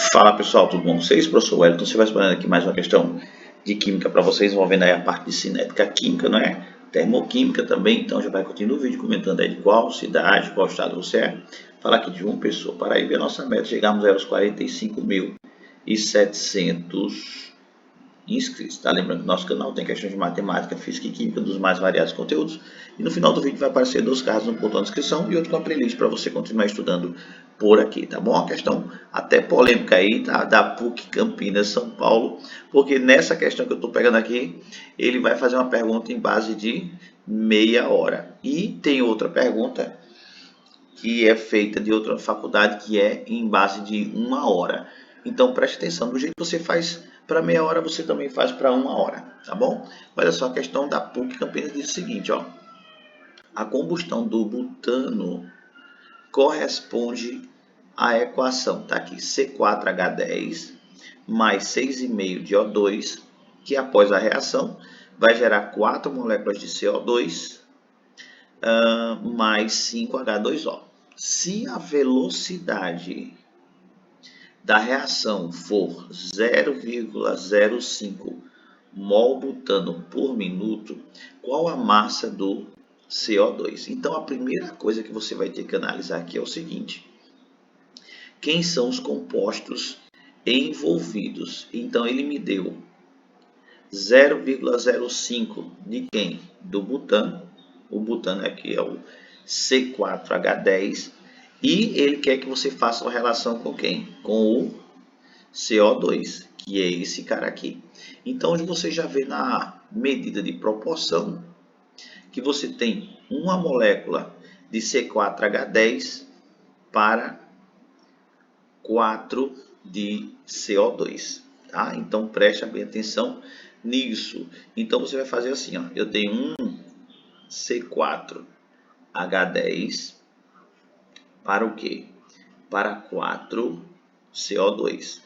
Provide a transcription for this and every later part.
Fala pessoal, tudo bom com vocês? Professor Wellington, você vai respondendo aqui mais uma questão de química para vocês, envolvendo aí a parte de cinética química, não é? Termoquímica também, então já vai continuar o vídeo comentando aí de qual cidade, qual estado você é. Falar aqui de João Pessoa, Paraíba, a nossa meta, chegamos aí aos 45.700 inscritos, tá? Lembrando que nosso canal tem questões de matemática, física e química dos mais variados conteúdos. E no final do vídeo vai aparecer 2 casos no botão de inscrição e outro com a playlist para você continuar estudando por aqui, tá bom? Uma questão até polêmica aí, tá? Da PUC Campinas, São Paulo, porque nessa questão que eu estou pegando aqui, ele vai fazer uma pergunta em base de meia hora. E tem outra pergunta que é feita de outra faculdade que é em base de 1 hora. Então preste atenção, do jeito que você faz para meia hora, você também faz para 1 hora, tá bom? Olha só, a questão da PUC Campinas diz o seguinte, ó. A combustão do butano corresponde à equação, tá aqui, C4H10 mais 6,5 de O2, que após a reação vai gerar 4 moléculas de CO2 mais 5H2O. Se a velocidade da reação for 0,05 mol butano por minuto, qual a massa do CO2? Então, a primeira coisa que você vai ter que analisar aqui é o seguinte: quem são os compostos envolvidos? Então, ele me deu 0,05 de quem? Do butano. O butano aqui é o C4H10. E ele quer que você faça uma relação com quem? Com o CO2, que é esse cara aqui. Então, você já vê na medida de proporção que você tem uma molécula de C4H10 para 4 de CO2. Tá? Então, preste bem atenção nisso. Então, você vai fazer assim, ó. Eu tenho um C4H10 para o quê? Para 4 CO2.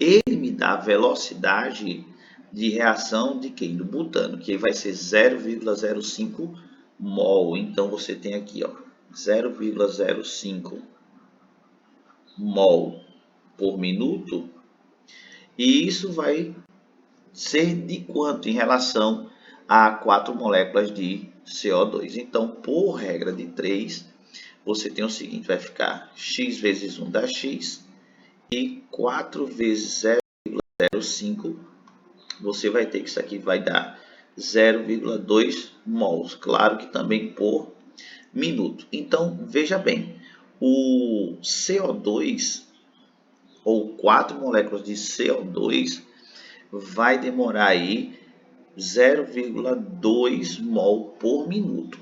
Ele me dá a velocidade de reação de quem? Do butano, que vai ser 0,05 mol. Então, você tem aqui, ó, 0,05 mol por minuto. E isso vai ser de quanto em relação a 4 moléculas de CO2? Então, por regra de 3, você tem o seguinte, vai ficar x vezes 1 dá x, e 4 vezes 0,05, você vai ter que isso aqui vai dar 0,2 mols, claro que também por minuto. Então, veja bem, o CO2, ou 4 moléculas de CO2, vai demorar aí 0,2 mol por minuto,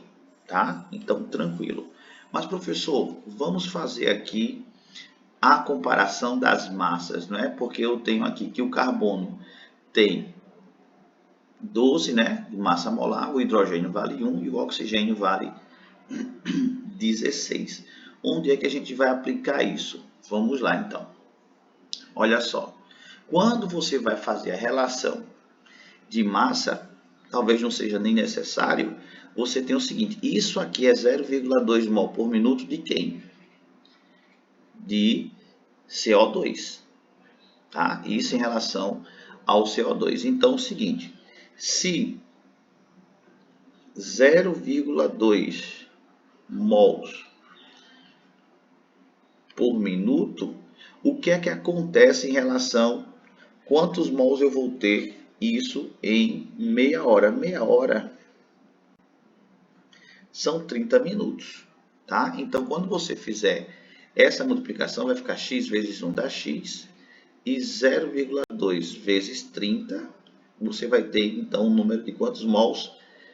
tá? Então, tranquilo. Mas, professor, vamos fazer aqui a comparação das massas, não é? Porque eu tenho aqui que o carbono tem 12, né, de massa molar, o hidrogênio vale 1 e o oxigênio vale 16. Onde é que a gente vai aplicar isso? Vamos lá, então. Olha só. Quando você vai fazer a relação de massa, talvez não seja nem necessário, você tem o seguinte, isso aqui é 0,2 mol por minuto de quem? De CO2, tá? Isso em relação ao CO2. Então, é o seguinte, se 0,2 mols por minuto, o que é que acontece em relação a quantos mols eu vou ter isso em meia hora? Meia hora são 30 minutos, tá? Então, quando você fizer essa multiplicação, vai ficar x vezes 1 dá x, e 0,2 vezes 30, você vai ter, então, um número de quantos mols?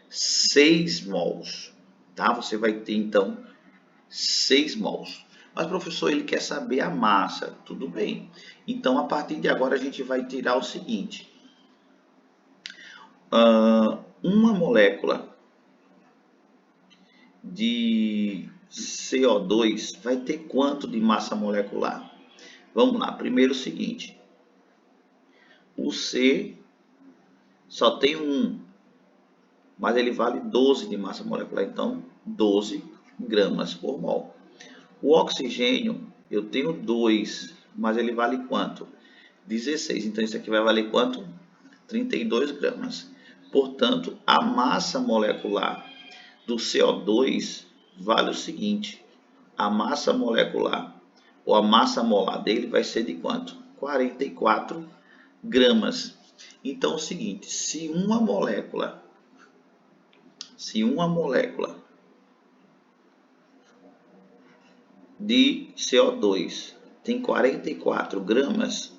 6 mols, tá? Você vai ter, então, 6 mols. Mas, professor, ele quer saber a massa. Tudo bem. Então, a partir de agora, a gente vai tirar o seguinte. Uma molécula de CO2 vai ter quanto de massa molecular? Vamos lá. Primeiro o seguinte. O C só tem 1, mas ele vale 12 de massa molecular. Então, 12 gramas por mol. O oxigênio, eu tenho 2, mas ele vale quanto? 16. Então isso aqui vai valer quanto? 32 gramas. Portanto, a massa molecular do CO2 vale o seguinte: a massa molecular ou a massa molar dele vai ser de quanto? 44 gramas. Então é o seguinte, se uma molécula de CO2 tem 44 gramas,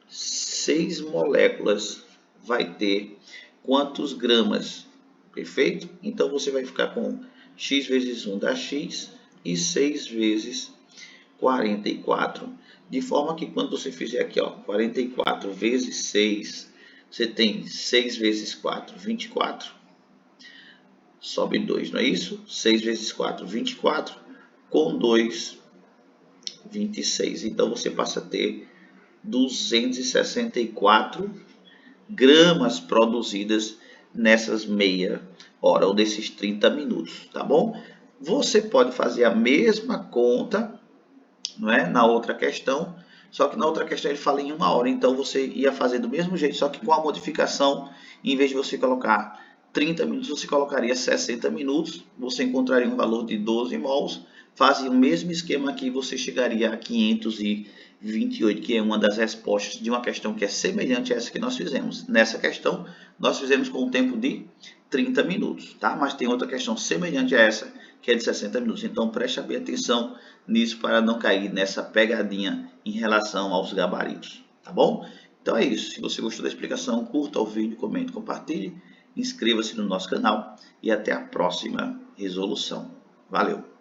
6 moléculas vai ter quantos gramas? Perfeito? Então você vai ficar com x vezes 1 dá x e 6 vezes 44. De forma que quando você fizer aqui, ó, 44 vezes 6, você tem 6 vezes 4, 24. Sobe 2, não é isso? 6 vezes 4, 24. Com 2, 26. Então você passa a ter 264 gramas produzidas nessas meia hora ou desses 30 minutos, tá bom? Você pode fazer a mesma conta, não é? Na outra questão, só que na outra questão ele fala em 1 hora, então você ia fazer do mesmo jeito, só que com a modificação, em vez de você colocar 30 minutos, você colocaria 60 minutos, você encontraria um valor de 12 mols, fazia o mesmo esquema aqui, você chegaria a 528, que é uma das respostas de uma questão que é semelhante a essa que nós fizemos. Nessa questão, nós fizemos com um tempo de 30 minutos, tá? Mas tem outra questão semelhante a essa, que é de 60 minutos. Então, preste bem atenção nisso para não cair nessa pegadinha em relação aos gabaritos, tá bom? Então é isso. Se você gostou da explicação, curta o vídeo, comente, compartilhe, inscreva-se no nosso canal e até a próxima resolução. Valeu!